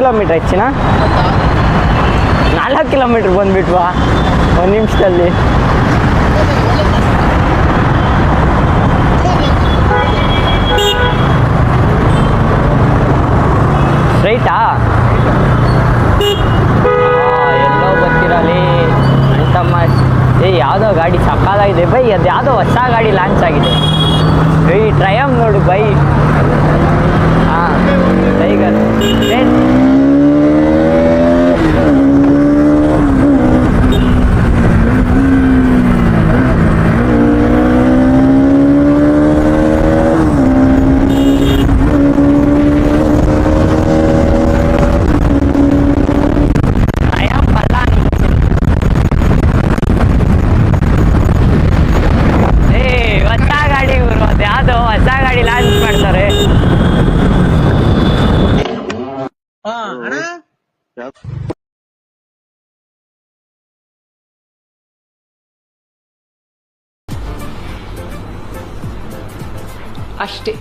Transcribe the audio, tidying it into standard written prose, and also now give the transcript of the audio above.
Kilometre ಹೆಚ್ಚಿನ 4 kilometre ಬಂದುಬಿಟ್ವಾ 1 ನಿಮಿಷದಲ್ಲಿ. ಸ್ಟ್ರೈಟಾ? ಎಲ್ಲೋ ಗೊತ್ತಿರಲಿ ಅಂತಮ್ಮ. ಯಾವುದೋ ಗಾಡಿ ಸಕಾಲಾಗಿದೆ ಬೈ, ಅದು ಯಾವುದೋ ಹೊಸ ಗಾಡಿ ಲಾಂಚ್ ಆಗಿದೆ ಬೈ. ಟ್ರಯಮ್ ನೋಡು ಬೈ. ಹಾಂ ಟೈಗರ್ ಅಷ್ಟೇ.